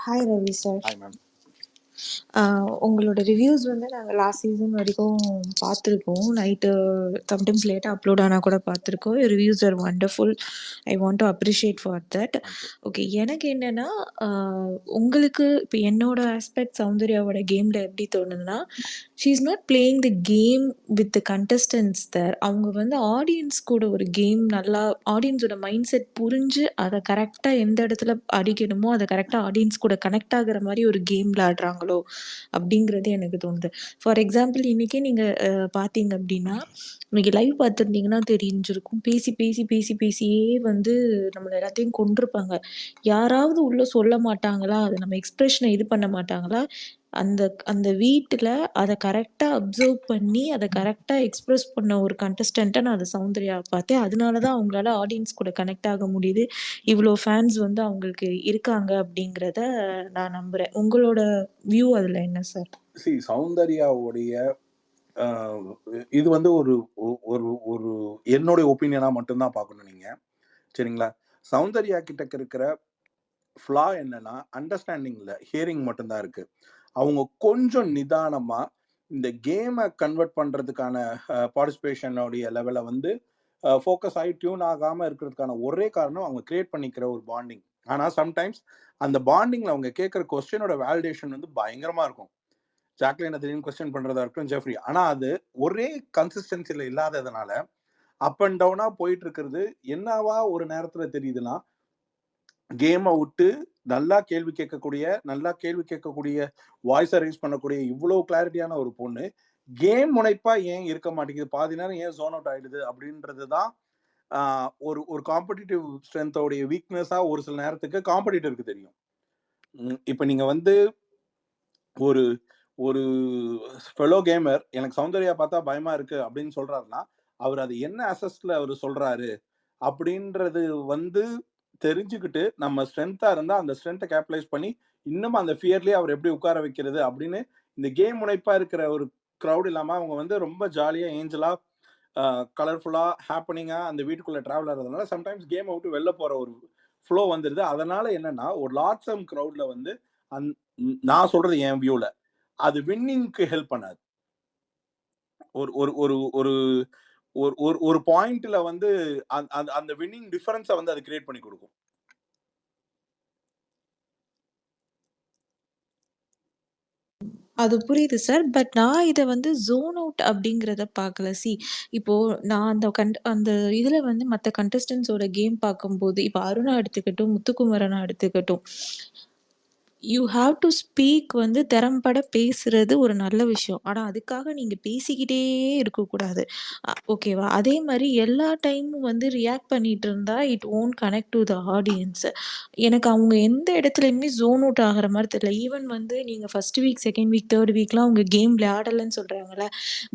Hi Ravi sir. Hi ma'am. உங்களோட reviews வந்து நாங்கள் லாஸ்ட் சீசன் வரைக்கும் பார்த்துருக்கோம். நைட்டு சம்டைம்ஸ் லேட்டாக அப்லோட் ஆனால் கூட பார்த்துருக்கோம். Reviews are wonderful. I want to appreciate for that. Okay, எனக்கு என்னென்னா உங்களுக்கு இப்போ என்னோட ஆஸ்பெக்ட் சௌந்தர்யாவோட கேமில் எப்படி தோணுதுன்னா, she is not playing the game with the contestants there. அவங்க வந்து ஆடியன்ஸ் கூட ஒரு கேம் நல்லா ஆடியன்ஸோட மைண்ட் செட் புரிஞ்சு அதை கரெக்டாக எந்த இடத்துல அடிக்கணுமோ அதை கரெக்டாக ஆடியன்ஸ் கூட கனெக்ட் ஆகுற மாதிரி ஒரு கேம் விளாடுறாங்களோ அப்படிங்கிறது எனக்கு தோணுது. ஃபார் எக்ஸாம்பிள் இன்னைக்கே நீங்கள் பார்த்தீங்க அப்படின்னா, இன்னைக்கு லைவ் பார்த்துருந்தீங்கன்னா தெரிஞ்சிருக்கும். பேசி பேசி பேசி பேசியே வந்து நம்மளை எல்லாத்தையும் கொண்டிருப்பாங்க. யாராவது உள்ள சொல்ல மாட்டாங்களா, அதை நம்ம எக்ஸ்பிரஷனை இது பண்ண மாட்டாங்களா, அந்த அந்த வீட்டில் அதை கரெக்டாக அப்சர்வ் பண்ணி அதை கரெக்டாக எக்ஸ்பிரஸ் பண்ண ஒரு கண்டஸ்டண்ட்டை நான் அதை சௌந்தர்யா பார்த்தேன். அதனால தான் அவங்களால ஆடியன்ஸ் கூட கனெக்ட் ஆக முடியுது. இவ்வளோ ஃபேன்ஸ் வந்து அவங்களுக்கு இருக்காங்க அப்படிங்கிறத நான் நம்புகிறேன். உங்களோட வியூ அதில் என்ன சார்? சௌந்தர்யாவுடைய இது வந்து ஒரு ஒரு ஒரு என்னுடைய ஒப்பீனியனாக மட்டும்தான் பார்க்கணும் நீங்கள், சரிங்களா? சௌந்தர்யா கிட்ட இருக்கிற ஃப்ளா என்னன்னா, அண்டர்ஸ்டாண்டிங் இல்லை, ஹியரிங் மட்டும்தான் இருக்கு. அவங்க கொஞ்சம் நிதானமா இந்த கேமை கன்வெர்ட் பண்றதுக்கான பார்ட்டிசிபேஷனுடைய லெவலை வந்து ஃபோக்கஸ் ஆகி டியூன் ஆகாம இருக்கிறதுக்கான ஒரே காரணம் அவங்க கிரியேட் பண்ணிக்கிற ஒரு பாண்டிங். ஆனால் சம்டைம்ஸ் அந்த பாண்டிங்ல அவங்க கேட்குற கொஸ்டினோட வேலிடேஷன் வந்து பயங்கரமா இருக்கும். ஜாக்லின் திடீர்னு கொஸ்டின் பண்றதா இருக்கட்டும், ஜெஃப்ரி. ஆனா அது ஒரே கன்சிஸ்டன்சில இல்லாததுனால அப் அண்ட் டவுனா போயிட்டு இருக்கிறது என்னவா ஒரு நேரத்துல தெரியுதுன்னா, கேமை விட்டு நல்லா கேள்வி கேட்கக்கூடிய வாய்ஸை ரைஸ் பண்ணக்கூடிய இவ்வளவு கிளாரிட்டியான ஒரு பொண்ணு கேம் முனைப்பா ஏன் இருக்க மாட்டேங்குது, பாதி நேரம் ஏன் ஜோன் அவுட் ஆயிடுது அப்படின்றதுதான் ஒரு ஒரு காம்படிட்டிவ் ஸ்ட்ரென்த்தோடைய வீக்னஸா ஒரு சில நேரத்துக்கு காம்படிட்டருக்கு தெரியும். இப்ப நீங்க வந்து ஒரு ஒரு ஃபெலோ கேமர் எனக்கு சௌந்தர்யா பார்த்தா பயமா இருக்கு அப்படின்னு சொல்றாருன்னா, அவர் அது என்ன அசஸ்ல அவர் சொல்றாரு அப்படின்றது வந்து தெரிஞ்சுக்கிட்டு நம்ம ஸ்ட்ரென்த்தா இருந்தா அந்த ஸ்ட்ரென்த்தை கேபிட்டலைஸ் பண்ணி இன்னும் அந்த ஃபியர்லயே அவர் எப்படி உட்கார வைக்கிறது அப்படின்னு இந்த கேம் முனைப்பா இருக்கிற ஒரு க்ரௌட் இல்லாம அவங்க வந்து ரொம்ப ஜாலியா ஏஞ்சலா கலர்ஃபுல்லா ஹாப்பனிங்கா அந்த வீட்டுக்குள்ள டிராவல் ஆகிறதுனால சம்டைம்ஸ் கேம் விட்டு வெளில போற ஒரு ஃப்ளோ வந்துடுது. அதனால என்னன்னா ஒரு லார்ஜ் க்ரௌட்ல வந்து நான் சொல்றது என் வியூல அது வின்னிங்க்கு ஹெல்ப் பண்ணாது. ஒரு ஒரு ஒரு ஒரு ஒரு ஒரு பாயிண்ட்ல வந்து அந்த வின்னிங் டிஃபரன்ஸை வந்து அது கிரியேட் பண்ணி கொடுக்கும். அது புரியுது சார். பட் நான் இதை வந்து ஜோன் அவுட் அப்படிங்கிறத பார்க்கல. இப்போ நான் அந்த இதில் வந்து மற்ற கண்டஸ்டன்ஸோட கேம் பார்க்கும்போது, இப்போ அருணா எடுத்துக்கட்டும், முத்துக்குமரனா எடுத்துக்கட்டும், யூ ஹாவ் டு ஸ்பீக் வந்து திறம்பட பேசுறது ஒரு நல்ல விஷயம். ஆனால் அதுக்காக நீங்கள் பேசிக்கிட்டே இருக்கக்கூடாது. ஓகேவா? அதே மாதிரி எல்லா டைமும் வந்து ரியாக்ட் பண்ணிட்டு இருந்தா it won't connect to the audience. எனக்கு அவங்க எந்த இடத்துலையுமே ஜோன் அவுட் ஆகிற மாதிரி தெரியல. ஈவன் வந்து நீங்கள் first week, second week, third வீக்லாம் அவங்க கேம் விளையாடலைன்னு சொல்கிறாங்களே,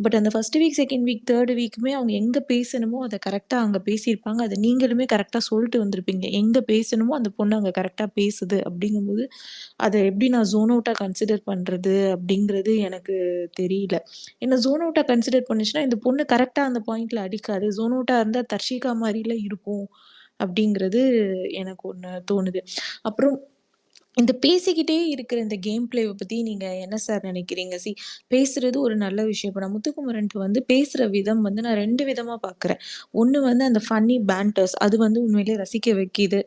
பட் அந்த first week, second week, third வீக்குமே அவங்க எங்கே பேசணுமோ அதை கரெக்டாக அங்கே பேசியிருப்பாங்க. அதை நீங்களுமே கரெக்டாக சொல்லிட்டு வந்திருப்பீங்க. எங்கே பேசணுமோ அந்த பொண்ணு அங்கே கரெக்டாக பேசுது அப்படிங்கும்போது அதை எப்படி நான் ஜோன் அவுட்டாக கன்சிடர் பண்ணுறது அப்படிங்கிறது எனக்கு தெரியல. என்ன ஜோன் அவுட்டாக கன்சிடர் பண்ணுச்சுன்னா இந்த பொண்ணு கரெக்டாக அந்த பாயிண்ட்ல அடிக்காது. ஜோன் அவுட்டாக இருந்தால் தர்ஷிகா மாதிரில இருக்கும் அப்படிங்கிறது எனக்கு ஒன்று தோணுது. அப்புறம் இந்த பேசிக்கிட்டே இருக்கிற இந்த கேம் பிளேவை பற்றி நீங்கள் என்ன சார் நினைக்கிறீங்க? பேசுறது ஒரு நல்ல விஷயம். இப்போ நான் முத்துக்குமரன்ட்டு வந்து பேசுகிற விதம் வந்து நான் 2 விதமாக பார்க்குறேன். ஒன்று வந்து அந்த ஃபன்னி பேண்டர்ஸ் அது வந்து உண்மையிலே ரசிக்க வைக்கிது.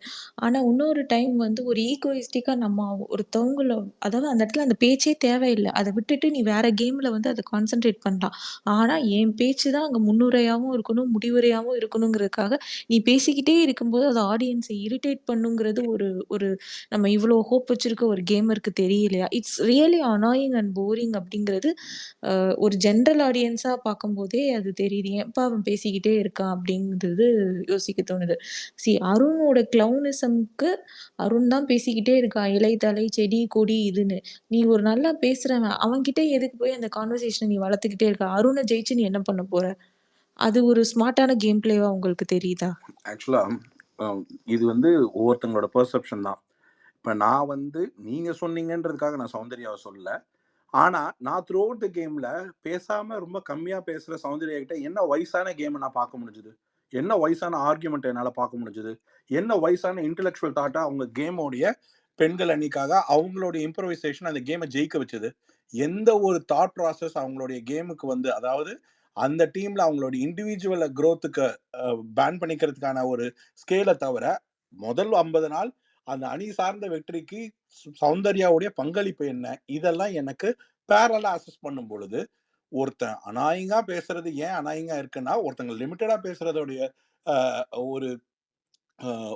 ஆனால் இன்னொரு டைம் வந்து ஒரு ஈகோயிஸ்டிக்காக நம்ம ஒருத்தவங்கள அதாவது அந்த இடத்துல அந்த பேச்சே தேவையில்லை. அதை விட்டுட்டு நீ வேற கேமில் வந்து அதை கான்சென்ட்ரேட் பண்ணலாம். ஆனால் என் பேச்சு தான் அங்கே முன்னுரையாகவும் இருக்கணும், முடிவுரையாகவும் இருக்கணுங்கிறதுக்காக நீ பேசிக்கிட்டே இருக்கும்போது அது ஆடியன்ஸை இரிட்டேட் பண்ணுங்கிறது ஒரு ஒரு நம்ம இவ்வளோ ஹோப் வச்சிருக்க ஒரு கேமருக்கு தெரியலையா? It's really annoying and boring அப்படிங்கிறது ஒரு ஜென்ரல் ஆடியன்ஸா பார்க்கும்போதே அது தெரியுது. ஏன்பா அவன் பேசிக்கிட்டே இருக்கான் அப்படிங்கிறது யோசிக்க தோணுது. அருணோட கிளவுனிசம்க்கு அருண் தான் பேசிக்கிட்டே இருக்கான். இலை, தலை, செடி, கொடி இதுன்னு. நீ ஒரு நல்லா பேசுறவன். அவன்கிட்ட எதுக்கு போய் அந்த கான்வர்சேஷனை நீ வளர்த்துக்கிட்டே இருக்க? அருணை ஜெயிச்சு நீ என்ன பண்ண போற? அது ஒரு ஸ்மார்ட்டான கேம் பிளேவா உங்களுக்கு தெரியுதா? ஆக்சுவலா இது வந்து ஒவ்வொருத்தங்களோட பெர்செப்ஷன் தான். இப்ப நான் வந்து நீங்க சொன்னீங்கன்றதுக்காக நான் சௌந்தர்யாவை சொல்லல. ஆனா நான் த்ரூ அவுட் த கேம்ல பேசாம ரொம்ப கம்மியா பேசுற சௌந்தர்யா கிட்ட என்ன வயசான கேமை நான் பார்க்க முடிஞ்சது, என்ன வயசான ஆர்குமெண்ட் என்னால பார்க்க முடிஞ்சது, என்ன வயசான இன்டெலெக்சுவல் தாட்டா அவங்க கேமோடைய பெண்கள் அணிக்காக அவங்களுடைய இம்ப்ரவைசேஷன் அந்த கேமை ஜெயிக்க வச்சது. எந்த ஒரு தாட் ப்ராசஸ் அவங்களுடைய கேமுக்கு வந்து அதாவது அந்த டீம்ல அவங்களுடைய இண்டிவிஜுவல் குரோத்துக்கு பேன் பண்ணிக்கிறதுக்கான ஒரு ஸ்கேலை தவிர முதல் 50 நாள் அந்த அணி சார்ந்த வெற்றிக்கு சௌந்தர்யாவுடைய பங்களிப்பு என்ன இதெல்லாம் எனக்கு பேரலா அசஸ் பண்ணும் பொழுது ஒருத்தன் அநாயகா பேசுறது ஏன் அநாயகா இருக்குன்னா ஒருத்தங்க லிமிட்டடா பேசுறதோடைய அஹ், ஒரு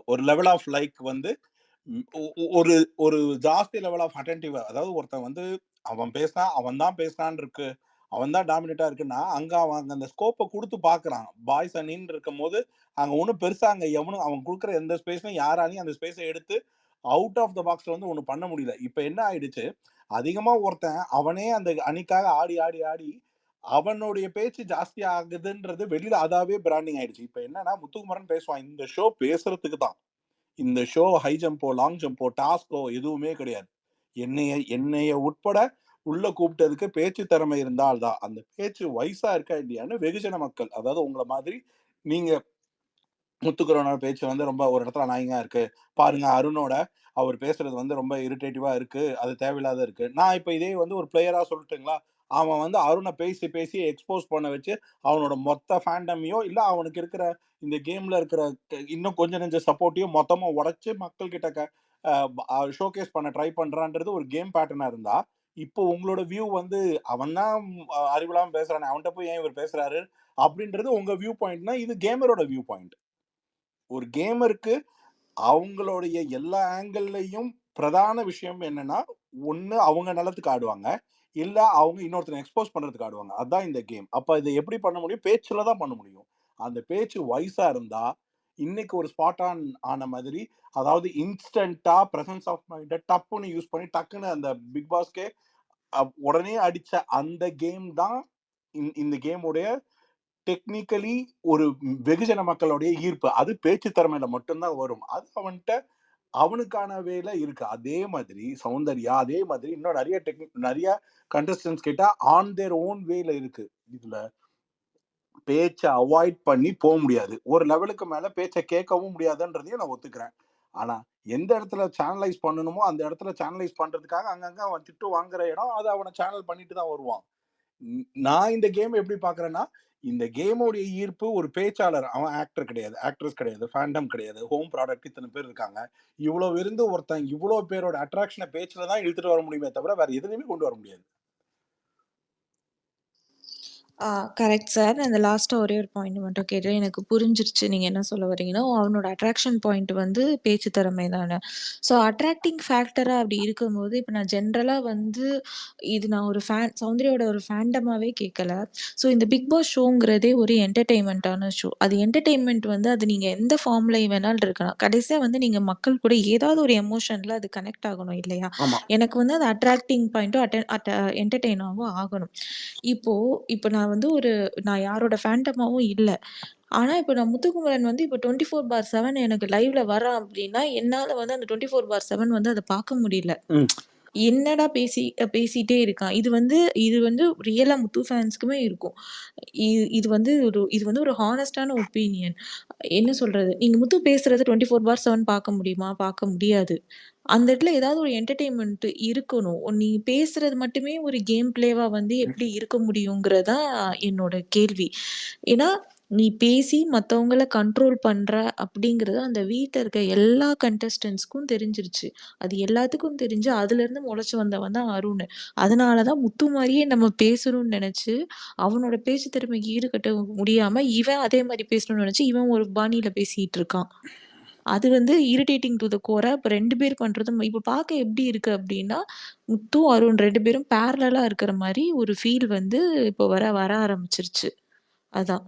ஒரு லெவல் ஆஃப் லைக் வந்து ஒரு ஒரு ஜாஸ்தி லெவல் ஆஃப் அட்டென்டிவ் அதாவது ஒருத்தன் வந்து அவன் பேசினா அவன் தான் பேசினான் இருக்கு அவன் தான் டாமினேட்டா இருக்குன்னா அங்க அவன் அங்க அந்த ஸ்கோப்பை கொடுத்து பாக்குறான் பாய்ஸ் அணின்னு இருக்கும் போது அங்க ஒன்றும் பெருசா அங்க எவனும் அவன் கொடுக்குற எந்த ஸ்பேஸ்லையும் யாராலையும் அந்த ஸ்பேஸை எடுத்து அவுட் ஆஃப் த பாக்ஸ்ல வந்து ஒண்ணு பண்ண முடியல. இப்ப என்ன ஆயிடுச்சு, அதிகமா ஒருத்தன் அவனே அந்த அணிக்காக ஆடி ஆடி ஆடி அவனுடைய பேச்சு ஜாஸ்தி ஆகுதுன்றது வெளியில அதாவே பிராண்டிங் ஆயிடுச்சு. இப்ப என்னன்னா முத்துக்குமரன் பேசுவான் இந்த ஷோ பேசுறதுக்கு தான். இந்த ஷோ ஹை ஜம்போ லாங் ஜம்போ டாஸ்கோ எதுவுமே கிடையாது. என்னைய உட்பட உள்ள கூப்பிட்டதுக்கு பேச்சு திறமை இருந்தால்தான் அந்த பேச்சு வயசா இருக்கா இல்லையான்னு வெகுஜன மக்கள் அதாவது உங்களை மாதிரி நீங்க முத்துக்குறவனோட பேச்சு வந்து ரொம்ப ஒரு இடத்துல அநாயகமா இருக்கு. பாருங்க அருணோட அவர் பேசுறது வந்து ரொம்ப இரிட்டேட்டிவா இருக்கு. அது தேவையில்லாத இருக்கு. நான் இப்ப இதே வந்து ஒரு பிளேயரா சொல்லட்டுங்களா? அவன் வந்து அருண பேசி பேசி எக்ஸ்போஸ் பண்ண வச்சு அவனோட மொத்த ஃபேண்டமையோ இல்ல அவனுக்கு இருக்கிற இந்த கேம்ல இருக்கிற இன்னும் கொஞ்சம் நெஞ்ச சப்போர்ட்டையும் மொத்தமா உடைச்சு மக்கள் கிட்ட ஷோகேஸ் பண்ண ட்ரை பண்றான்றது ஒரு கேம் பேட்டர்னா இருந்தா, இப்போ உங்களோட வியூ வந்து அவன் தான் அறிவில்லாம பேசுறானே அவன்கிட்ட போய் ஏன் இவர் பேசுறாரு அப்படின்றது உங்க வியூ பாயிண்ட்னா இது கேமரோட வியூ பாயிண்ட். ஒரு கேமருக்கு அவங்களுடைய எல்லா ஆங்கிள்லயும் பிரதான விஷயம் என்னன்னா, ஒண்ணு அவங்க நலத்துக்கு ஆடுவாங்க. இல்ல அவங்க இன்னொருத்தன எக்ஸ்போஸ் பண்றதுக்கு ஆடுவாங்க. அதான் இந்த கேம். அப்ப இத எப்படி பண்ண முடியும்? பேச்சுல தான் பண்ண முடியும். அந்த பேச்சு வயசா இருந்தா, இன்னைக்கு ஒரு ஸ்பாட் ஆன் ஆன மாதிரி, அதாவது இன்ஸ்டன்ட்டா பிரசன்ஸ் ஆஃப் மைண்ட டப்புன்னு யூஸ் பண்ணி டக்குன்னு அந்த பிக் பாஸ்க்கே உடனே அடிச்ச அந்த கேம் தான் இந்த கேமுடைய டெக்னிக்கலி ஒரு வெகுஜன மக்களுடைய ஈர்ப்பு. அது பேச்சு திறமையில மட்டும் தான் வரும். அது அவன்ட்ட அவனுக்கான வேல இருக்கு. அதே மாதிரி சௌந்தர்யா, அதே மாதிரி இன்னும் நெறைய கண்டஸ்டன்ட்ஸ் கிட்ட ஆன் தேர் ஓன் வேல இருக்கு. இதுல பேச்ச அவாய்ட் பண்ணி முடியாது. ஒரு லெவலுக்கு மேல பேச்ச கேட்கவும் முடியாதுன்றதையும் நான் ஒத்துக்கிறேன். ஆனா, எந்த இடத்துல சேனலைஸ் பண்ணணுமோ, அந்த இடத்துல சேனலைஸ் பண்றதுக்காக அங்கங்க அவன் திட்டு வாங்குற இடம், அத அவன சேனல் பண்ணிட்டு தான் வருவான். நான் இந்த கேம் எப்படி பார்க்குறேன்னா, இந்த கேமோடைய ஈர்ப்பு ஒரு பேச்சாளர். அவன் ஆக்டர் கிடையாது, ஆக்ட்ரஸ் கிடையாது, ஃபேண்டம் கிடையாது. ஹோம் ப்ராடக்ட் இத்தன பேர் இருக்காங்க. இவ்வளவு இருந்து ஒருத்தன் இவ்வளோ பேரோட அட்ராக்ஷன பேச்சுல தான் இழுத்துட்டு வர முடியுமே தவிர, வேற எதுலயுமே கொண்டு வர முடியாது. ஆ கரெக்ட் சார். அந்த லாஸ்ட்டா ஒரே ஒரு பாயிண்ட் மட்டும் கேட்டேன். எனக்கு புரிஞ்சிருச்சு நீங்க என்ன சொல்ல வரீங்கன்னா, அவனோட அட்ராக்ஷன் பாயிண்ட் வந்து பேச்சு திறமை தான. ஸோ அட்ராக்டிங் ஃபேக்டரா அப்படி இருக்கும்போது, இப்ப நான் ஜென்ரலா வந்து இது நான் ஒரு சௌந்தர்யாவோட ஒரு ஃபேண்டமாவே கேட்கல. ஸோ இந்த பிக் பாஸ் ஷோங்கிறதே ஒரு என்டர்டெயின்மென்ட்டான ஷோ. அது என்டர்டெயின்மென்ட் வந்து அது நீங்க எந்த ஃபார்ம்ல வேணாலும் இருக்கலாம். கடைசியா வந்து நீங்க மக்கள் கூட ஏதாவது ஒரு எமோஷன்ல அது கனெக்ட் ஆகணும் இல்லையா? ஆமா. எனக்கு வந்து அது அட்ராக்டிங் பாயிண்ட்டும் என்டர்டெயினாவும் ஆகணும். இப்போ இப்போ நான் யாரோட ஃபேண்டமாவும் இல்ல. ஆனா, இப்ப நான் முத்துக்குமரன் வந்து இப்ப 24/7 எனக்கு லைவ்ல வரான் அப்டின்னா, என்னால வந்து அந்த 24/7 வந்து அத பார்க்க முடியல. ம். என்னடா பேசிட்டே இருக்கான். இது வந்து ரியலா முத்து ஃபேன்ஸ்க்குமே இருக்கும். இது வந்து ஒரு ஹானஸ்ட்டான ஒப்பீனியன். என்ன சொல்றது? நீங்க முத்து பேசுறத 24/7 பார்க்க முடியுமா? பார்க்க முடியாது. அந்த இடத்துல ஏதாவது ஒரு என்டர்டெயின்மென்ட் இருக்கணும். நீ பேசுறது மட்டுமே ஒரு கேம் பிளேவா வந்து எப்படி இருக்க முடியுங்கிறது தான் என்னோட கேள்வி. ஏன்னா, நீ பேசி மத்தவங்கள கண்ட்ரோல் பண்ற அப்படிங்கிறது அந்த வீட்ல இருக்க எல்லா கண்டஸ்டன்ட்ஸ்க்கும் தெரிஞ்சிருச்சு. அது எல்லாத்துக்கும் தெரிஞ்சு அதுலருந்து முளைச்சு வந்தவன் தான் அருண். அதனால தான் முத்து மாரியே நம்ம பேசணும்னு நெனச்சு, அவனோட பேச்சு திறமைக்கு ஈடுகட்ட முடியாம, இவன் அதே மாரி பேசணும்னு நெனச்சு, இவன் ஒரு பாணியில பேசிட்டு இருக்கான். அது வந்து இரிட்டேட்டிங் டூ த கோரா இப்ப 2 பேர் பண்றதும் இப்ப பார்க்க எப்படி இருக்கு அப்படின்னா, முத்து, அருண் 2 பேரும் பேரலலா இருக்கிற மாரி ஒரு ஃபீல் வந்து இப்போ வர வர ஆரம்பிச்சுருச்சு. அதான்.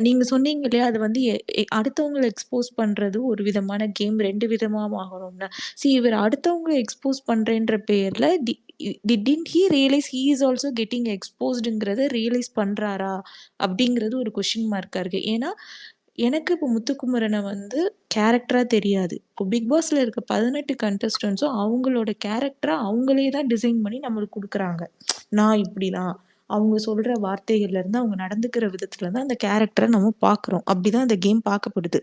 நீங்க சொன்னீங்க இல்லையா? அது வந்து எ எ அடுத்தவங்கள எக்ஸ்போஸ் பண்றது ஒரு விதமான கேம் 2 விதமா ஆகணும்னு. இவரு அடுத்தவங்கள எக்ஸ்போஸ் பண்றேன்ற பேர்ல didn't he realise he is also getting எக்ஸ்போஸ்டுங்கிறத ரியலைஸ் பண்றாரா? அப்படிங்கிறது ஒரு கொஸ்டின் மார்க்கா இருக்கு. ஏன்னா, எனக்கு இப்போ முத்துக்குமரன வந்து கேரக்டரா தெரியாது. இப்போ பிக் பாஸ்ல இருக்க 18 கண்டஸ்டன்ட்ஸும் அவங்களோட கேரக்டரா அவங்களே தான் டிசைன் பண்ணி நம்மளுக்கு குடுக்குறாங்க. நான் இப்படிதான். அவங்க சொல்ற வார்த்தைகள்ல இருந்து, அவங்க நடந்துக்கிற விதத்துல இருந்து அந்த கேரக்டர நம்ம பார்க்குறோம். அப்படிதான் அந்த கேம் பார்க்கப்படுது.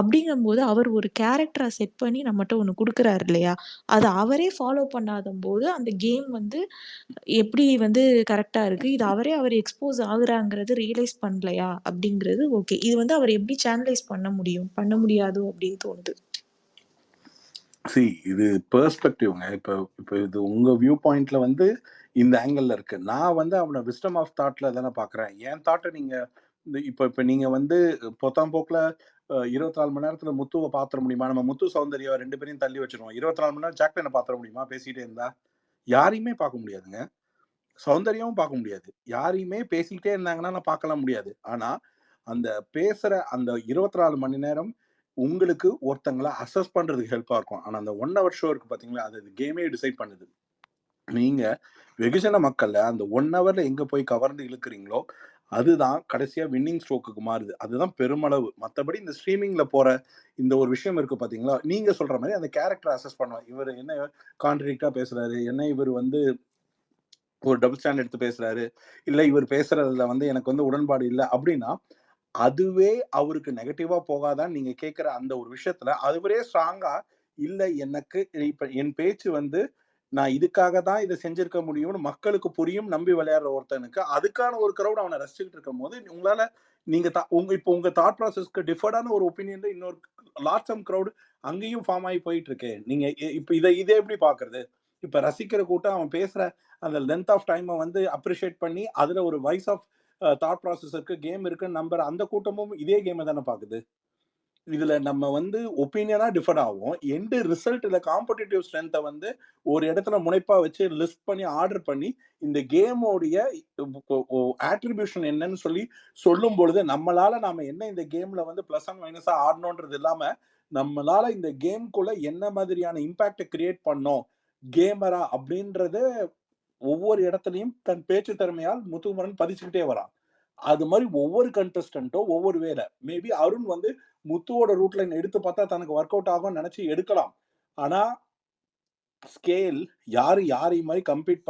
அப்படிங்கும்போது அவர் ஒரு கேரக்டர செட் பண்ணி நம்மட்ட ஒண்ணு குடுக்குறாரு இல்லையா? அத அவரே ஃபாலோ பண்ணாதம்போது, அந்த கேம் வந்து எப்படி வந்து கரெக்ட்டா இருக்கு. இது அவர் எக்ஸ்போஸ் ஆகுறாங்கிறது ரியலைஸ் பண்ணலையா? அப்படிங்கிறது ஓகே. இது வந்து அவர் எப்படி சேனலைஸ் பண்ண முடியும்? பண்ண முடியாதோ அப்படின்னு தோணுது. இது பெர்ஸ்பெக்டிவ்ங்க. இப்ப இப்ப இது உங்க வியூ பாயிண்ட்ல வந்து இந்த ஆங்கிள்ல இருக்கு. நான் வந்து அவன விஸ்டம் ஆஃப் தாட்ல தானே பார்க்குறேன். என் தாட்ட நீங்க இப்ப இப்ப நீங்க வந்து பொத்தாம்போக்குல 24 மணி நேரத்துல முத்துவ பாத்துற முடியுமா? நம்ம முத்து, சௌந்தர்யா 2 பேரையும் தள்ளி வச்சுருவோம். 24 மணி நேரம் ஜாக்லின பாத்துற முடியுமா பேசிட்டே இருந்தா? யாரையுமே பார்க்க முடியாதுங்க. சௌந்தர்யாவும் பார்க்க முடியாது. யாரையுமே பேசிக்கிட்டே இருந்தாங்கன்னா, நான் பார்க்கலாம் முடியாது. ஆனா, அந்த பேசுற அந்த 24 மணி நேரம் உங்களுக்கு ஒருத்தங்கள அசஸ் பண்றதுக்கு ஹெல்ப்பா இருக்கும். ஆனா, அந்த 1 ஹவர் ஷோ இருக்கு பார்த்தீங்களா, அது கேமே டிசைட் பண்ணுது. நீங்க வெகுஜன மக்கள அந்த 1 ஹவர்ல எங்க போய் கவர்ந்து இழுக்கிறீங்களோ, அதுதான் கடைசியா வின்னிங் ஸ்ட்ரோக்குக்கு மாறுது. அதுதான் பெருமளவு. மத்தபடி இந்த ஸ்ட்ரீமிங்ல போற இந்த ஒரு விஷயம் இருக்கு பார்த்தீங்களா, நீங்க சொல்ற மாரி அந்த கேரக்டர அசஸ் பண்ணலாம். இவரு என்ன கான்ட்ரடிக்ட்டா பேசுறாரு, என்ன இவரு வந்து ஒரு டபுள் ஸ்டாண்ட் எடுத்து பேசுறாரு. இல்ல இவர் பேசுறதுல வந்து எனக்கு வந்து உடன்பாடு இல்ல அப்டின்னா, அதுவே அவருக்கு நெகட்டிவா போகாதான்னு நீங்க கேட்கிற அந்த ஒரு விஷயத்துல, அவரே ஸ்ட்ராங்கா இல்ல எனக்கு இப்ப என் பேச்சு வந்து நான் இதுக்காக தான் இத செஞ்சிருக்க முடியும்னு மக்களுக்கு புரியும் நம்பி விளையாடுற ஒருத்தனுக்கு, அதுக்கான ஒரு கிரவுட் அவன ரசிச்சுக்கிட்டு இருக்கும்போது, உங்களால நீங்க உங்க தாட் ப்ராசஸ்க்கு டிஃபர்டான ஒரு ஒப்பீனியன்ல இன்னொரு லார்ஜ் சம் கிரவுட் அங்கேயும் ஃபார்ம் ஆகி போயிட்டு இருக்கே. நீங்க இப்ப இத எப்படி பார்க்கறது? இப்ப ரசிக்கிற கூட்டம் அவன் பேசுற அந்த லென்த் ஆஃப் டைம வந்து அப்ரிஷியேட் பண்ணி, அதுல ஒரு வைஸ் ஆஃப் தாட் ப்ராசஸ் இருக்கு, கேம் இருக்குன்னு நம்புற அந்த கூட்டமும் இதே கேம தானே பாக்குது. இதுல நம்ம வந்து ஒப்பீனியனா டிஃபர் ஆகும். எண்ட் ரிசல்ட்ல காம்படிட்டிவ் ஸ்ட்ரென்த்த வந்து ஒரு இடத்துல முனைப்பா வச்சு லிஸ்ட் பண்ணி ஆர்டர் பண்ணி, இந்த கேமோடைய அட்ரிபியூஷன் என்னன்னு சொல்லி சொல்லும் பொழுது, நம்மளால நாம என்ன இந்த கேம்ல வந்து பிளஸ் அண்ட் மைனஸா ஆடணும்ன்றது இல்லாம, நம்மளால இந்த கேம்க்குள்ள என்ன மாதிரியான இம்பாக்ட்ட கிரியேட் பண்ணோம், கேமரா அப்படின்றத ஒவ்வொரு இடத்துலயும் தன் பேச்சு திறமையால் முத்துக்குமரன் பதிச்சுக்கிட்டே வரான். அது மாரி ஒவ்வொரு கண்டஸ்டன்ட்டும் ஒவ்வொரு வேல. மேபி அருண் வந்து முத்துவோட ரூட் லைன் எடுத்து பார்த்தா தனக்கு வொர்க் அவுட் ஆகும்னு நெனச்சு எடுக்கலாம். ஆனா, ஸ்கேல் யாரு யாரையும் மாரி கம்பேர்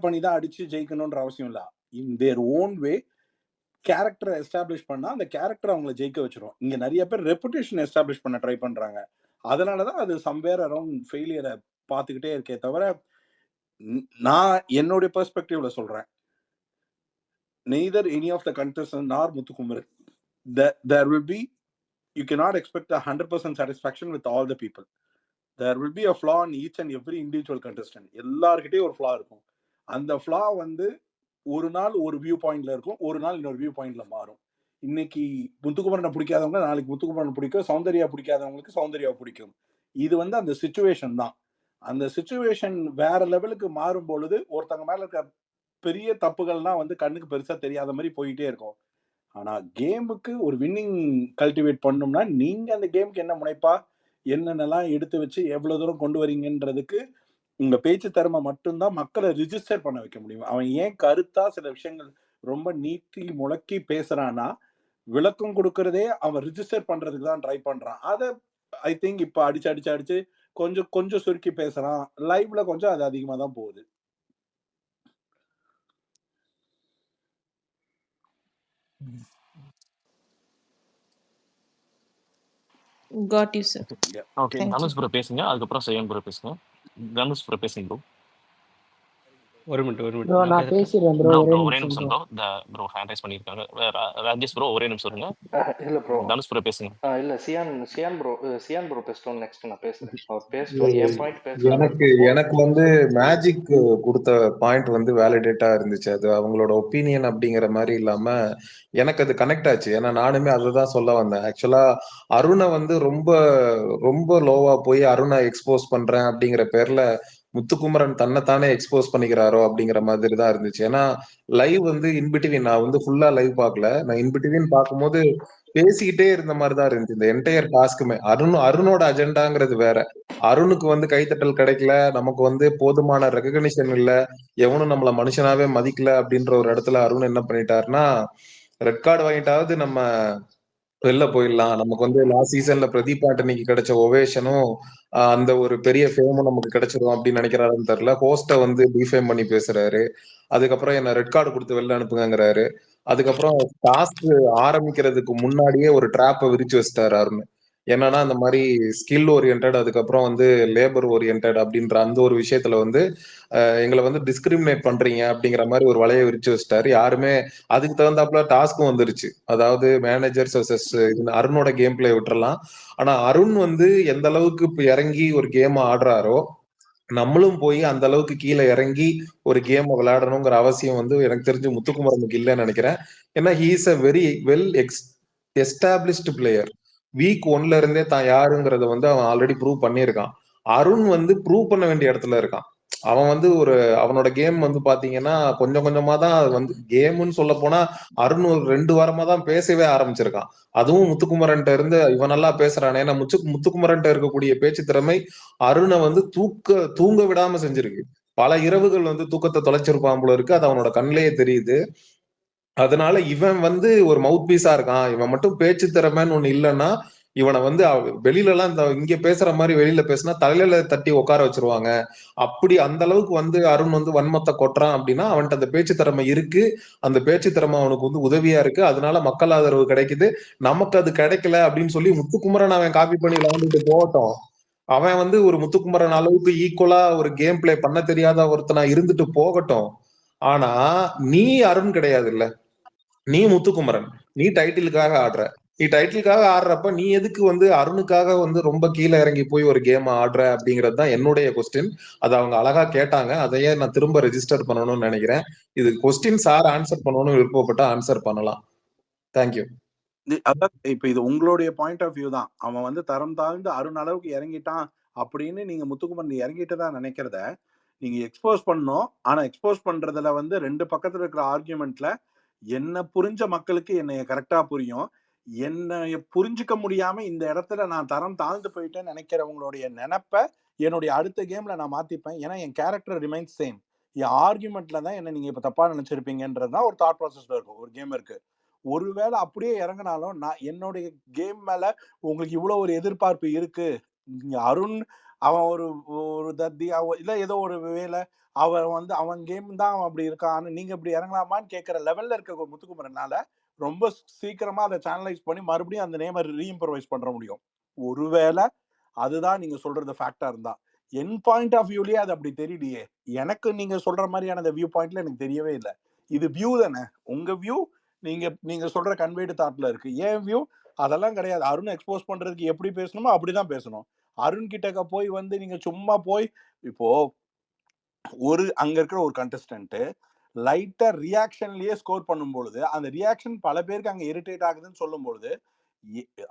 பண்ணி தான் அடிச்சு ஜெயிக்கணும்ன்ற அவசியம் இல்ல. இன் தேர் ஓன் வே கேரக்டர எஸ்டாப்ளிஷ் பண்ணா, அந்த கேரக்டர் அவங்கள ஜெயிக்க வச்சுரும். இங்க நெறைய பேர் ரெபுடேஷன் எஸ்டாப்ளிஷ் பண்ண ட்ரை பண்றாங்க. அதனால தான் அது சம்வேர் அரவுண்ட் ஃபெயிலியர பார்த்துக்கிட்டே இருக்கே தவிர, நான் என்னுடைய பெர்ஸ்பெக்டிவ்ல சொல்றேன். Neither any of the contestant nor Muthukumaran. There will be you cannot expect a 100% satisfaction with all the people. There will be a flaw in each and every individual contestant. எல்லார்கிட்டயும் ஒரு ஃப்ளா இருக்கும். அந்த ஃப்ளா வந்து ஒரு நாள் ஒரு வியூ பாயிண்ட்ல இருக்கும். ஒரு நாள் இன்னொரு வியூ பாயிண்ட்ல மாறும். இன்னைக்கு முத்துக்குமரன பிடிக்காதவங்க நாளைக்கு முத்துக்குமரன் பிடிக்கும். சௌந்தர்யா பிடிக்காதவங்களுக்கு சௌந்தர்யாவ பிடிக்கும். இது வந்து அந்த சிச்சுவேஷன் தான். அந்த சிச்சுவேஷன் வேற லெவலுக்கு மாறும்பொழுது, ஒருத்தங்க மேல இருக்க பெரிய தப்புகள்லாம் வந்து கண்ணுக்கு பெருசா தெரியாத மாரி போயிட்டே இருக்கும். ஆனா கேமுக்கு ஒரு வின்னிங் கல்டிவேட் பண்ணணும்னா, நீங்க அந்த கேம்க்கு என்ன முனைப்பா, என்னென்னலாம் எடுத்து வச்சு எவ்வளோ தூரம் கொண்டு வரீங்கன்றதுக்கு, உங்க பேச்சு திறமை மட்டும் தான் மக்கள ரிஜிஸ்டர் பண்ண வைக்க முடியும். அவன் ஏன் கருத்தா சில விஷயங்கள் ரொம்ப நீட்டி முழக்கி பேசுறான்னா, விளக்கம் குடுக்கிறதே அவன் ரிஜிஸ்டர் பண்றதுக்கு தான் ட்ரை பண்றான். ஐ திங்க் இப்ப அடிச்சு, அடிச்சு, அடிச்சு கொஞ்சம் கொஞ்சம் சுருக்கி பேசுறான். லைவ்ல கொஞ்சம் அது அதிகமா தான் போகுது. Got you sir. Yeah. Okay. Thank you. Dhanush bro பேசுங்க. அதுக்கப்புறம் சையன் ப்ரோ பேசுங்க. தனுஷ் ப்ரோ பேசுங்க ப்ரோ. ஒரு மினிட் ப்ரோ நான் நான் பேசுறேன். பேசிடுறேன் ப்ரோ, ப்ரோ ஒரே ப்ரோ ஒரே நிமிஷம் நிமிஷம் bro. Bro. Bro hand raise பண்ணியிருக்காங்க. ராஜேஷ் ப்ரோ ஒரே நிமிஷம் இருங்க. இல்ல ப்ரோ. தனுஷ் ப்ரோ பேசுங்க. இல்ல சியான் ப்ரோ பேசட்டும், நெக்ஸ்ட் நான் பேசுறேன். அவர் பேசட்டும், என் பாயிண்ட் பேசலாம் எனக்கு விருப்பப்போ. எனக்கு வந்து மேஜிக் கொடுத்த பாயிண்ட் வந்து வேலிடேட்டா இருந்துச்சு. அது அவங்களோட ஒப்பீனியன் அப்படிங்கிற மாதிரி இல்லாம எனக்கு அது கனெக்ட் ஆச்சு. ஏன்னா நானுமே அதுதான் சொல்ல வந்தேன். ஆக்சுவலா அருணை வந்து ரொம்ப ரொம்ப லோவா போய் அருணை எக்ஸ்போஸ் பண்றேன் அப்படிங்கிற பேர்ல முத்துக்குமரன் தன்னைத்தானே எக்ஸ்போஸ் பண்ணிக்கிறாரோ அப்படிங்கிற மாதிரி தான் இருந்துச்சு. ஏன்னா லைவ் வந்து இன்பிட்வீன் நான் வந்து ஃபுல்லா லைவ் பார்க்கல. நான் இன்பிட்வீன் பார்க்கும்போது பேசிக்கிட்டே இருந்த மாதிரி தான் இருந்துச்சு இந்த என்டையர் டாஸ்க்குமே. அருணோட அஜெண்டாங்கிறது வேற. அருணுக்கு வந்து கைத்தட்டல் கிடைக்கல, நமக்கு வந்து போதுமான ரெகக்னிஷன் இல்ல, எவனும் நம்மள மனுஷனாவே மதிக்கல அப்படின்ற ஒரு இடத்துல அருண் என்ன பண்ணிட்டாருன்னா, ரெட் கார்டு வாங்கிட்டாவது நம்ம வெளில போயிடலாம். நமக்கு வந்து லாஸ்ட் சீசன்ல பிரதீப் ஆண்டனிக்கு கிடைச்ச ஒவேஷனும் அந்த ஒரு பெரிய ஃபேமும் நமக்கு கிடைச்சிரும் அப்படின்னு நினைக்கிறாருன்னு தெரியல. ஹோஸ்ட வந்து டிஃபேம் பண்ணி பேசுறாரு. அதுக்கப்புறம் என்ன ரெட் கார்டு கொடுத்து வெளில அனுப்புங்கிறாரு. அதுக்கப்புறம் டாஸ்க் ஆரம்பிக்கிறதுக்கு முன்னாடியே ஒரு ட்ராப்பை விரிச்சு வச்சிட்டாரு அருண். என்னன்னா இந்த மாதிரி ஸ்கில் ஓரியன்ட், அதுக்கப்புறம் வந்து லேபர் ஓரியன்ட் அப்படின்ற அந்த ஒரு விஷயத்துல வந்து எங்களை வந்து டிஸ்கிரிமினேட் பண்றீங்க அப்படிங்கிற மாதிரி ஒரு வலையை விரிச்சு வச்சிட்டாரு. யாருமே அதுக்கு தகுந்தாப்புல டாஸ்க்கும் வந்துருச்சு. அதாவது மேனேஜர்ஸ் வர்சஸ் அருணோட கேம் பிளே விட்டுறலாம். ஆனா அருண் வந்து எந்த அளவுக்கு இப்ப இறங்கி ஒரு கேம் ஆடுறாரோ, நம்மளும் போய் அந்த அளவுக்கு கீழே இறங்கி ஒரு கேம் விளையாடணுங்கிற அவசியம் வந்து எனக்கு தெரிஞ்சு முத்துக்குமரனுக்கு இல்லைன்னு நினைக்கிறேன். ஏன்னா he is a very well established player. Week 1ல இருந்தே தான் யாருங்கிறத வந்து அவன் ஆல்ரெடி ப்ரூவ் பண்ணியிருக்கான். அருண் வந்து ப்ரூவ் பண்ண வேண்டிய இடத்துல இருக்கான். அவன் வந்து அவனோட கேம் வந்து பாத்தீங்கன்னா கொஞ்சம் கொஞ்சமா தான் அது வந்து கேம்னு சொல்ல போனா அருண் ஒரு 2 வாரமா தான் பேசவே ஆரம்பிச்சிருக்கான். அதுவும் முத்துக்குமரன்ட்ட இருந்து இவன் நல்லா பேசுறானே. ஏன்னா முத்துக்குமரன்ட்ட இருக்கக்கூடிய பேச்சு திறமை அருணை வந்து தூங்க விடாம செஞ்சிருக்கு. பல இரவுகள் வந்து தூக்கத்தை தொலைச்சிருப்பான் போல இருக்கு. அது அவனோட கண்ணிலேயே தெரியுது. அதனால இவன் வந்து ஒரு மவுத் பீஸா இருக்கான். இவன் மட்டும் பேச்சு திறமைன்னு ஒண்ணு இல்லைன்னா இவனை வந்து வெளியில எல்லாம் இந்த இங்க பேசுற மாதிரி வெளியில பேசினா தலையில தட்டி உட்கார வச்சிருவாங்க. அப்படி அந்த அளவுக்கு வந்து அருண் வந்து வன்மத்தை கொட்டுறான் அப்படின்னா அவன்கிட்ட அந்த பேச்சு திறமை இருக்கு. அந்த பேச்சு திறமை அவனுக்கு வந்து உதவியா இருக்கு. அதனால மக்கள் ஆதரவு கிடைக்குது. நமக்கு அது கிடைக்கல அப்படின்னு சொல்லி முத்துக்குமரன் அவன் காப்பி பண்ணி விளையாண்டுட்டு போகட்டும். அவன் வந்து ஒரு முத்துக்குமரன் அளவுக்கு ஈக்குவலா ஒரு கேம் பிளே பண்ண தெரியாத ஒருத்தனா இருந்துட்டு போகட்டும். ஆனா நீ அருண் கிடையாது இல்ல. நீ முத்துக்குமரன். நீ டைட்டிலுக்காக ஆடுற. நீ டைட்டிலுக்காக ஆடுறப்ப நீ எதுக்கு வந்து அருணுக்காக வந்து ரொம்ப கீழே இறங்கி போய் ஒரு கேம் ஆடுற அப்படிங்கிறது தான் என்னுடைய கொஸ்டின். அதை அவங்க அழகா கேட்டாங்க. அதையே நான் திரும்ப ரெஜிஸ்டர் பண்ணணும்னு நினைக்கிறேன். இது கொஸ்டின் சார் ஆன்சர் பண்ணணும்னு விருப்பப்பட்ட ஆன்சர் பண்ணலாம். தேங்க்யூ. அதான் இப்ப இது உங்களுடைய பாயிண்ட் ஆஃப் வியூ தான். அவன் வந்து தரம் தாழ்ந்து அருண் அளவுக்கு இறங்கிட்டான் அப்படின்னு நீங்க முத்துக்குமரன் இறங்கிட்டு தான் நினைக்கிறத நீங்க எக்ஸ்போஸ் பண்ணணும். ஆனா எக்ஸ்போஸ் பண்றதுல வந்து 2 பக்கத்துல இருக்கிற ஆர்கியூமெண்ட்ல என்ன புரிஞ்ச மக்களுக்கு என்னைய கரெக்டா புரியும். என்னைய புரிஞ்சுக்க முடியாம இந்த இடத்துல நான் தரம் தாழ்ந்து போயிட்டேன்னு நினைக்கிறவங்களுடைய நினைப்ப என்னுடைய அடுத்த கேம்ல நான் மாத்திப்பேன். ஏன்னா என் கேரக்டர் ரிமைன்ஸ் சேம். என் ஆர்கியூமெண்ட்ல தான் என்ன நீங்க இப்ப தப்பா நினைச்சிருப்பீங்கன்றதுதான் ஒரு தாட் ப்ராசஸ்ல இருக்கும் ஒரு கேம் இருக்கு. ஒருவேளை அப்படியே இறங்கினாலும் நான் என்னுடைய கேம் மேல உங்களுக்கு இவ்வளவு ஒரு எதிர்பார்ப்பு இருக்கு. அருண் அவன் ஒரு ஒரு தத்தி இல்ல ஏதோ ஒரு வேலை அவன் வந்து அவன் கேம் தான் அவன் அப்படி இருக்கான், நீங்க இப்படி இறங்கலாமான்னு கேட்கிற லெவல்ல இருக்க ஒரு முத்துக்குமரனால ரொம்ப சீக்கிரமா அதை சேனலைஸ் பண்ணி மறுபடியும் அந்த நேம ரீஇம்ப்ரவைஸ் பண்ற முடியும். ஒருவேளை அதுதான் நீங்க சொல்றது ஃபேக்டா இருந்தா என் பாயிண்ட் ஆஃப் வியூலயே அது அப்படி தெரியலையே. எனக்கு நீங்க சொல்ற மாதிரியான அந்த வியூ பாயிண்ட்ல எனக்கு தெரியவே இல்லை. இது வியூ தானே. உங்க வியூ நீங்க நீங்க சொல்ற கன்வேடு தாட்ல இருக்கு. ஏன் வியூ அதெல்லாம் கிடையாது. அருண் எக்ஸ்போஸ் பண்றதுக்கு எப்படி பேசணுமோ அப்படிதான் பேசணும். அருண் கிட்டக்க போய் வந்து நீங்க சும்மா போய் இப்போ அங்க இருக்கிற ஒரு கண்டஸ்டன்ட் லைட்டா ரியாக்ஷன்லயே ஸ்கோர் பண்ணும்பொழுது அந்த ரியாக்ஷன் பல பேருக்கு அங்க இரிட்டேட் ஆகுதுன்னு சொல்லும் பொழுது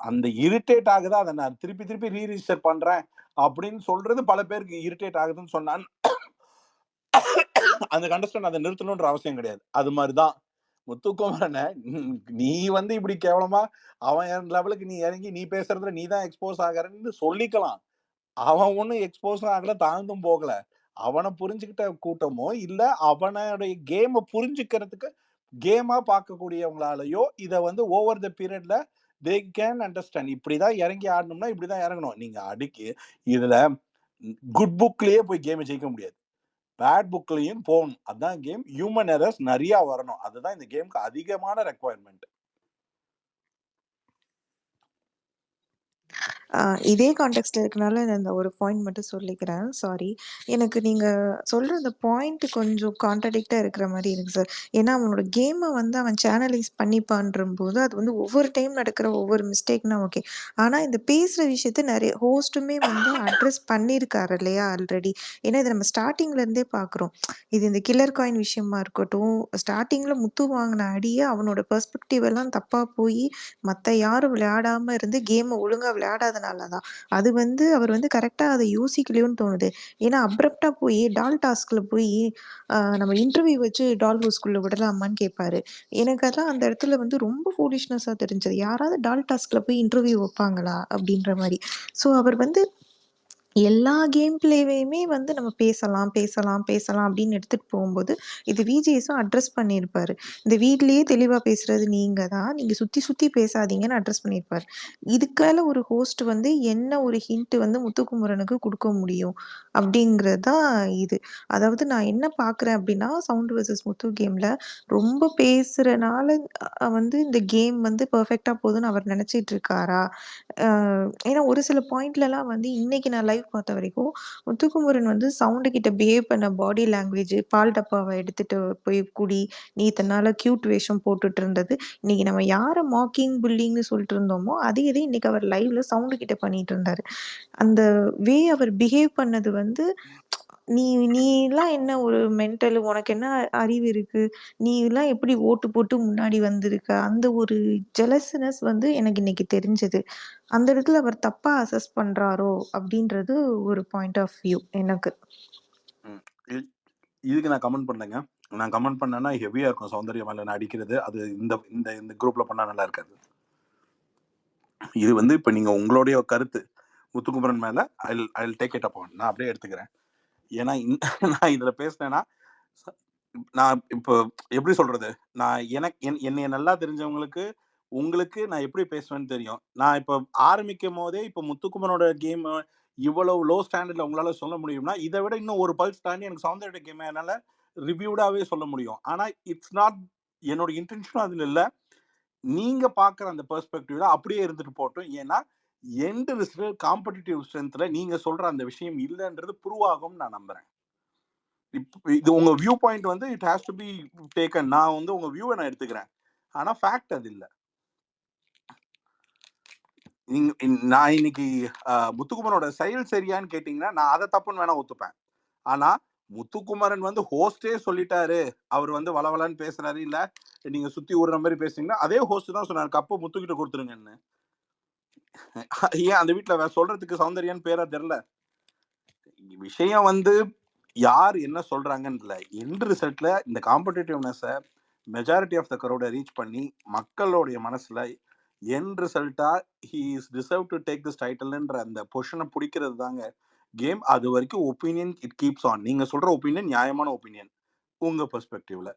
அந்த இரிட்டேட் ஆகுதா அதை நான் திருப்பி திருப்பி ரீரிஜிஸ்டர் பண்றேன் அப்படின்னு சொல்றது பல பேருக்கு இரிட்டேட் ஆகுதுன்னு சொன்னான். அந்த கண்டஸ்டன்ட் அதை நிறுத்தணும்ன்ற அவசியம் கிடையாது. அது மாதிரிதான் முத்துக்குமரனை நீ வந்து இப்படி கேவலமா அவன் லெவலுக்கு நீ இறங்கி நீ பேசுறதுல நீ தான் எக்ஸ்போஸ் ஆகிறன்னு சொல்லிக்கலாம். அவன் ஒன்னும் எக்ஸ்போஸ் ஆகல, தாழ்ந்தும் போகல. அவனை புரிஞ்சுக்கிட்ட கூட்டமோ இல்ல அவனுடைய கேமை புரிஞ்சுக்கிறதுக்கு கேமா பார்க்கக்கூடியவங்களாலேயோ இதை வந்து ஓவர் த பீரியட்ல தே கேன் அண்டர்ஸ்டாண்ட். இப்படிதான் இறங்கி ஆடணும்னா இப்படிதான் இறங்கணும். நீங்க அடிக்கி இதுல குட் புக்லயே போய் கேமை ஜெயிக்க முடியாது. பேட் புக்லயும் போகணும். அதான் கேம். ஹியூமன் எரர்ஸ் நிறைய வரணும். அதுதான் இந்த கேமுக்கு அதிகமான ரெக்குவயர்மெண்ட். இதே கான்டெக்ட்ல இருக்கனால அந்த ஒரு பாயிண்ட் மட்டும் சொல்லிக்கிறேன். சாரி. எனக்கு நீங்க சொல்ற அந்த பாயிண்ட் கொஞ்சம் கான்ட்ராடிக்ட்டா இருக்கிற மாரி இருக்கு சார். ஏன்னா அவனோட கேம வந்து அவன் சேனலைஸ் பண்ணிப்பான்றம்போது, அது வந்து ஒவ்வொரு டைம் நடக்கிற ஒவ்வொரு மிஸ்டேக்னா ஓகே. ஆனா இந்த பேசுற விஷயத்த நெறைய ஹோஸ்ட்டுமே வந்து அட்ரஸ் பண்ணியிருக்காரு இல்லையா ஆல்ரெடி. ஏன்னா இத நம்ம ஸ்டார்ட்டிங்ல இருந்தே பார்க்குறோம். இது இந்த கில்லர் காயின் விஷயமா இருக்கட்டும், ஸ்டார்ட்டிங்ல முத்து வாங்குன அடிய அவனோட பெர்ஸ்பெக்டிவ் எல்லாம் தப்பா போயி, மத்த யாரும் விளையாடாம இருந்து கேம ஒழுங்கா விளையாடாதனால தான். அது வந்து அவர் வந்து கரெக்ட்டா அத யோசிக்கலையோன்னு தோணுது. ஏன்னா அப்ரப்ட்டா போயி டால் டாஸ்க்ல போயி நம்ம இன்டர்வியூ வச்சு டால் ஹவுஸ்குள்ள விடலாமான்னு கேட்பாரு. எனக்கு அதான் அந்த இடத்துல வந்து ரொம்ப ஃபூலிஷ்னஸா தெரிஞ்சது. யாராவது டால் டாஸ்க்ல போய் இன்டர்வியூ வைப்பாங்களா? அப்படின்ற மாரி. ஸோ அவர் வந்து எல்லா கேம் பிளேவையுமே வந்து நம்ம பேசலாம், பேசலாம், பேசலாம் அப்படின்னு எடுத்துட்டு போகும்போது, இது விஜேஎஸும் அட்ரஸ் பண்ணியிருப்பாரு. இந்த வீட்லயே தெளிவா பேசுறது நீங்க தான். நீங்க சுத்தி சுத்தி பேசாதீங்கன்னு அட்ரஸ் பண்ணியிருப்பாரு. இதுக்கால ஒரு ஹோஸ்ட் வந்து என்ன ஒரு ஹிண்ட் வந்து முத்துக்குமரனுக்கு குடுக்க முடியும்? அப்படிங்கிறது தான் இது. அதாவது நான் என்ன பார்க்குறேன் அப்படின்னா, சவுண்ட் வெர்சஸ் முத்து கேம்ல ரொம்ப பேசுறனால வந்து இந்த கேம் வந்து பெர்ஃபெக்ட்டா போகுதுன்னு அவர் நினைச்சிட்டு இருக்காரா? அ ஏன்னா ஒரு சில பாயிண்ட்லலாம் வந்து இன்னைக்கு நான் லைவ் பார்த்த வரைக்கும், முத்துக்குமரன் வந்து சவுண்டு கிட்ட பிஹேவ் பண்ண பாடி லாங்குவேஜ், பால் டப்பாவ எடுத்துட்டு போய் குடி, நீ இத்தன நாளா கியூட் வேஷம் போட்டுட்டு இருந்தது. இன்னைக்கு நம்ம யார மாக்கிங், புல்லிங்ன்னு சொல்லிட்டு இருந்தோமோ, அதே இது இன்னைக்கு அவர் லைவ்ல சவுண்டு கிட்ட பண்ணிட்டு இருந்தாரு. அந்த அவர் பிஹேவ் பண்ணது வந்து, "நீ நீலாம் என்ன ஒரு மென்டல், உனக்கு என்ன அறிவு இருக்கு? நீலாம் எப்படி ஓட்டு போட்டு முன்னாடி வந்திருக்க?" அந்த ஒரு ஜெலஸ்னஸ் வந்து எனக்கு இன்னைக்கு தெரிஞ்சது. அந்த இடத்துல அவர் தப்பா அசஸ் பண்றாரோ! அப்படின்றது ஒரு பாயிண்ட் ஆஃப் வியூ எனக்கு. ம். இதுக்கு நான் கமெண்ட் பண்ணேங்க. நான் கமெண்ட் பண்ணேன்னா ஹெவியா இருக்கும் சௌந்தர்யா மேல நான் அடிக்கிறது. அது இந்த இந்த இந்த குரூப்ல பண்ணா நல்லா இருக்காது. இது வந்து இப்ப நீங்க உங்களுடைய கருத்து முத்துக்குமரன் மேல I will take it upon. நான் அப்படியே எடுத்துக்கிறேன். ஏன்னா நான் இதுல பேசினேன்னா நான் இப்போ எப்படி சொல்றது, நான் என்னைய நல்லா தெரிஞ்சவங்களுக்கு உங்களுக்கு நான் எப்படி பேசுவேன்னு தெரியும். நான் இப்போ ஆரம்பிக்கும் போதே இப்போ முத்துக்குமரனோட கேம் இவ்வளவு லோ ஸ்டாண்டர்ட்ல உங்களால சொல்ல முடியும்னா, இதை விட இன்னும் ஒரு பல்ஸ் தாண்டி எனக்கு சௌந்தர்யோட கேம் என்னால ரிவ்யூடாவே சொல்ல முடியும். ஆனா இட்ஸ் நாட் என்னோட இன்டென்ஷனும் அதுல இல்ல. நீங்க பார்க்குற அந்த பெர்ஸ்பெக்டிவ்ல அப்படியே இருந்துட்டு போகட்டும். ஏன்னா எண்ட் ரிசல்ட் காம்படிட்டிவ் ஸ்ட்ரென்த்ல நீங்க சொல்ற அந்த விஷயம் இல்லன்றது ப்ரூவ் ஆகும்னு நான் நம்புறேன். இது உங்க வியூ பாயிண்ட் வந்து it has to be taken. நான் வந்து உங்க வியூவை நான் எடுத்துக்கிறேன். ஆனா ஃபேக்ட் அது இல்ல. நான் இன்னைக்கு முத்துக்குமரனோட செயல் சரியான்னு கேட்டீங்கன்னா, நான் அதை தப்புன்னு வேணா ஒத்துப்பேன். ஆனா முத்துக்குமரன் வந்து ஹோஸ்டே சொல்லிட்டாரு, அவர் வந்து வளவலன்னு பேசுறாரு, இல்ல நீங்க சுத்தி விடுற மாதிரி பேசுறீங்கன்னா, அதே ஹோஸ்ட் தான் சொன்னாரு கப்பை முத்துக்கிட்ட கொடுத்துருங்கன்னு. ஏன் அந்த வீட்டுல சொல்றதுக்கு சௌந்தர்யான்னு பேரா தெரியல. விஷயம் வந்து யார் என்ன சொல்றாங்கன்னு இல்ல. எண்ட் ரிசல்ட்ல இந்த காம்படிட்டிவ்னஸை மெஜாரிட்டி ஆஃப் த க்ரௌடை ரீச் பண்ணி மக்களுடைய மனசுல எண்ட் ரிசல்ட்டா he is deserve to take this டைட்டில்ன்ற அந்த பொசிஷனை பிடிக்கிறது தாங்க கேம். அது வரைக்கும் ஒப்பீனியன் இட் கீப்ஸ் ஆன். நீங்க சொல்ற ஒப்பீனியன் நியாயமான ஒப்பீனியன் உங்க பெர்ஸ்பெக்டிவ்ல.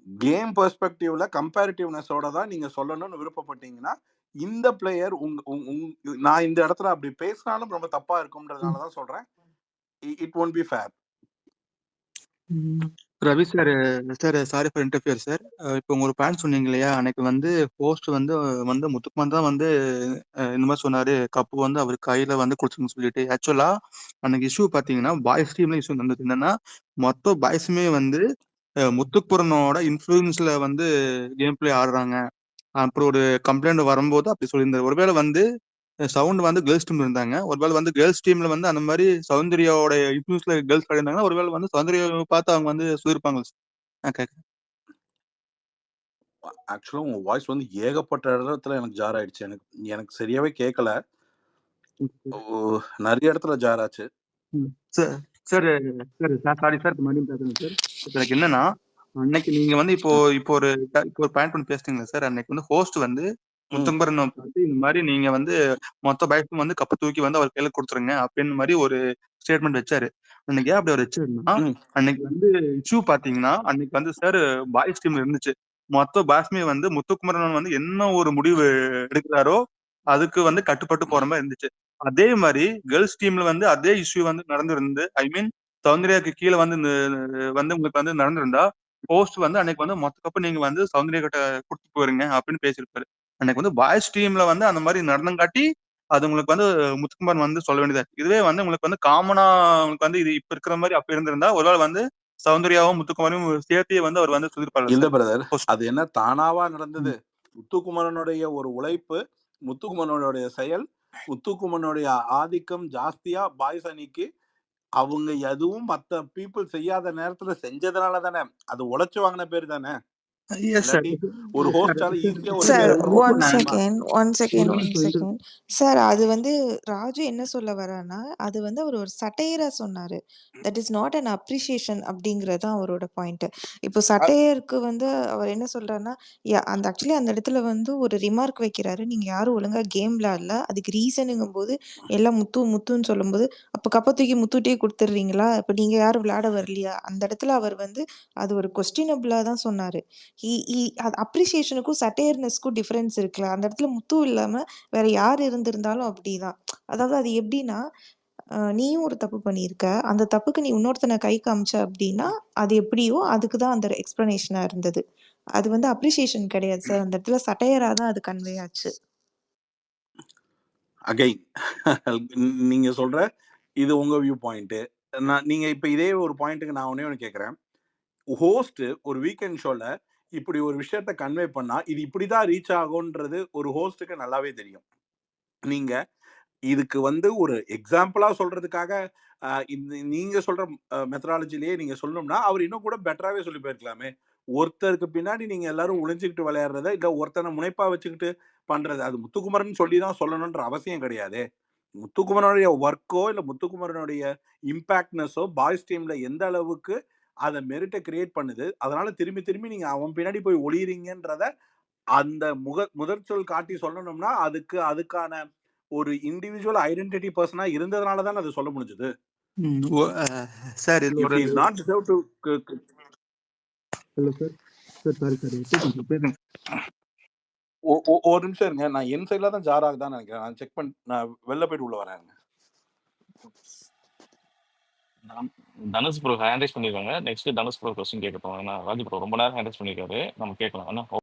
கேம் பெர்ஸ்பெக்டிவ்ல கம்பேரிட்டிவ்னஸோட தான் நீங்க சொல்லணும்னு விருப்பப்பட்டீங்கன்னா, இந்த பிளேயர் நான் இந்த இடத்துல அப்படி பேசினாலும் ரொம்ப தப்பா இருக்கும்ன்றதுனால தான் சொல்றேன். It won't be fair. Ravi sir, sir sorry for interfere sir. இப்போ ஒரு பாயிண்ட் சொன்னீங்க இல்லையா, அன்னைக்கு வந்து ஹோஸ்ட் வந்து வந்து முத்துக்குமார் தான் வந்து இந்த மாதிரி சொன்னாரு, கப்பு வந்து அவர் கையில வந்து கொடுத்துருன்னு சொல்லிட்டு. ஆக்சுவலா அன்னைக்கு இஷ்யூ பார்த்தீங்கன்னா பாய்ஸ் டீம்ல இஷ்யூ நடந்தது என்னன்னா, மொத்த பாய்ஸுமே வந்து முத்துக்குமரனோட இன்ஃப்ளூயன்ஸ்ல வந்து கேம் பிளே ஆடுறாங்க. அப்புறம் ஒரு கம்ப்ளைண்ட் வரும்போது அப்படி சொல்லியிருந்தாரு. ஒருவேளை வந்து சவுண்ட் வந்து கேர்ள்ஸ் டீம் இருந்தாங்க. ஒருவேளை வந்து கேர்ள்ஸ் டீம்ல வந்து அந்த மாதிரி சௌந்தர்யாவோட இன்ஃப்ளூயன்ஸ்ல கேர்ள்ஸ் இருந்தாங்கன்னா, ஒருவேளை வந்து சௌந்தர்யாவை பார்த்து அவங்க வந்து சொல்லியிருப்பாங்க. கேட்குறேன். ஆக்சுவலா உங்க வாய்ஸ் வந்து ஏகப்பட்ட இடத்துல எனக்கு ஜார் ஆயிடுச்சு. எனக்கு எனக்கு சரியாவே கேட்கல. நிறைய இடத்துல ஜார் ஆச்சு. Sir sir sir sorry sir, மறுபடியும் பேசுறேன் சார். இப்போ எனக்கு என்னன்னா, அன்னைக்கு நீங்க வந்து இப்போ இப்போ ஒரு பாயிண்ட் ஒன்று பேசுறீங்களா சார், அன்னைக்கு வந்து ஹோஸ்ட் வந்து முத்துக்குமரன் பார்த்து இந்த மாதிரி நீங்க வந்து மொத்த பயக்கும் வந்து கப்பை தூக்கி வந்து அவர் கையில கொடுத்துருங்க அப்படின்னு மாதிரி ஒரு ஸ்டேட்மெண்ட் வச்சாரு. அன்னைக்கு ஏன் அப்படி அவர் வச்சிருந்தா, அன்னைக்கு வந்து இஷ்யூ பாத்தீங்கன்னா, அன்னைக்கு வந்து சார் பாய்ஸ் டீம் இருந்துச்சு. மொத்த பாய்ஸ்மே வந்து முத்துக்குமரன் வந்து என்ன ஒரு முடிவு எடுக்கிறாரோ அதுக்கு வந்து கட்டுப்பட்டு போற மாதிரி இருந்துச்சு. அதே மாதிரி கேர்ள்ஸ் டீம்ல வந்து அதே இஷ்யூ வந்து நடந்திருந்து, ஐ மீன் சௌந்தர்யாக்கு கீழே வந்து வந்து உங்களுக்கு வந்து நடந்திருந்தா, ஹோஸ்ட் வந்து அன்னைக்கு வந்து மொத்த கப்பு நீங்க வந்து சௌந்தர்யா கிட்ட கொடுத்து போயிருங்க அப்படின்னு பேசியிருப்பாரு. அன்னைக்கு வந்து பாய்ஸ் டீம்ல வந்து அந்த மாதிரி நடனங்காட்டி அது உங்களுக்கு வந்து முத்துக்குமார் வந்து சொல்ல வேண்டியதா இருக்கு. இதுவே வந்து உங்களுக்கு வந்து காமனா உங்களுக்கு வந்து இது இப்ப இருக்கிற மாதிரி அப்ப இருந்திருந்தா ஒருவேளை வந்து சௌந்தர்யாவும் முத்துக்குமாரையும் சேர்த்தே வந்து அவர் வந்து சொல்லியிருப்பாரு இல்ல சார். பிரதர், அது என்ன தானாவா நடந்தது? முத்துக்குமரனுடைய ஒரு உழைப்பு, முத்துக்குமரனுடைய செயல், முத்துக்குமரனுடைய ஆதிக்கம் ஜாஸ்தியா பாய்ஸ் அணிக்கு அவங்க எதுவும் மத்த பீப்புள் செய்யாத நேரத்துல செஞ்சதுனால தானே. அது உழைச்சு வாங்கின பேர் தானே. Yes sir. இல்லாட்டி ஒரு சார் ஹோஸ்டால ஈஸியா ஒரு சார் கேரக்டர் ஒன் ஓட்ட முடியுமா? செகண்ட் சார் அது வந்து ராஜு என்ன சொல்ல வரான்னா அது வந்து அவர் ஒரு சட்டையரா சொன்னாரு. That is not an appreciation அப்படிங்கிறது தான் அவரோட பாயிண்ட். இப்போ சட்டையருக்கு வந்து அவர் என்ன சொல்றாருன்னா அந்த ஆக்சுவலி அந்த இடத்துல வந்து ஒரு ரிமார்க் வைக்கிறாரு. நீங்க யாரும் ஒழுங்கா கேம் விளையாடல, அதுக்கு ரீசனுங்கும் போது எல்லாம் முத்துன்னு சொல்லும்போது அப்ப கப்ப தூக்கி முத்துட்டே கொடுத்துடுறீங்களா, இப்ப நீங்க யாரும் விளையாட வரலையா? அந்த இடத்துல அவர் வந்து அது ஒரு கொஸ்டினபிளா தான் சொன்னாரு. அது அப்ரிசியேஷனுக்கும் சட்டையர்னஸ்க்கும் டிஃபரன்ஸ் இருக்குல்ல. அந்த இடத்துல முத்து இல்லாம வேற யார் இருந்திருந்தாலும் அப்படிதான். அதாவது அது எப்படின்னா நீயும் ஒரு தப்பு பண்ணியிருக்க, அந்த தப்புக்கு நீ இன்னொருத்தனை கை காமிச்ச அப்படின்னா அது எப்படியோ அதுக்கு தான் அந்த எக்ஸ்பிளனேஷனா இருந்தது. அது வந்து அப்ரிசியேஷன் கிடையாது சார். அந்த இடத்துல சட்டையரா தான் அது கன்வே ஆச்சு. அகைன் நீங்க சொல்ற இது உங்க வியூ பாயிண்ட். நீங்க இப்ப இதே ஒரு பாயிண்ட்டுக்கு நான் ஒண்ணு கேட்கறேன். ஹோஸ்ட் ஒரு வீக்கெண்ட் ஷோல இப்படி ஒரு விஷயத்த கன்வே பண்ணா இது இப்படிதான் ரீச் ஆகும்ன்றது ஒரு ஹோஸ்டுக்கு நல்லாவே தெரியும். நீங்க இதுக்கு வந்து ஒரு எக்ஸாம்பிளா சொல்றதுக்காக நீங்க சொல்ற மெத்தடாலஜிலேயே நீங்க சொல்லணும்னா அவர் இன்னும் கூட பெட்டராவே சொல்லி போயிருக்கலாமே. ஒருத்தருக்கு பின்னாடி நீங்க எல்லாரும் ஒளிஞ்சுக்கிட்டு விளையாடுறத இல்ல ஒருத்தனை முனைப்பா வச்சுக்கிட்டு பண்றது அது முத்துக்குமரன் சொல்லி தான் சொல்லணும்ன்ற அவசியம் கிடையாது. முத்துக்குமரனுடைய ஒர்க்கோ இல்ல முத்துக்குமரனுடைய இம்பாக்ட்னஸோ பாய்ஸ் டீம்ல எந்த அளவுக்கு அதை மெரிட்டை கிரியேட் பண்ணுது, அதனால திரும்பி திரும்பி நீங்க அவன் பின்னாடி போய் ஒளியறீங்கன்றத அந்த முதற்சொல் காட்டி சொல்லணும்னா அதுக்கான ஒரு இண்டிவிஜுவல் ஐடென்டிட்டி பர்சனா இருந்ததுனால தான் அது சொல்ல முடிஞ்சது. சார் இது இஃப் ஒரு he is not deserve to hello sir. Sir sorry sir பேசுங்க. ஒரு நிமிஷம் இருங்க. நான் என் சைட்ல தான் ஜார் ஆகுதான்னு நினைக்கிறேன். நான் செக் பண்ணி நான் வெளில போயிட்டு உள்ள வரேன். தனுஷ் ப்ரோ ஹேண்ட் ரைஸ் பண்ணிருக்காங்க. நெக்ஸ்ட் தனுஷ் ப்ரோ கொஸ்டின் கேட்கட்டும். ஏன்னா ராஜு ப்ரோ ரொம்ப நேரம் ஹேண்ட் ரைஸ் பண்ணிருக்காரு. நம்ம கேட்கலாம்.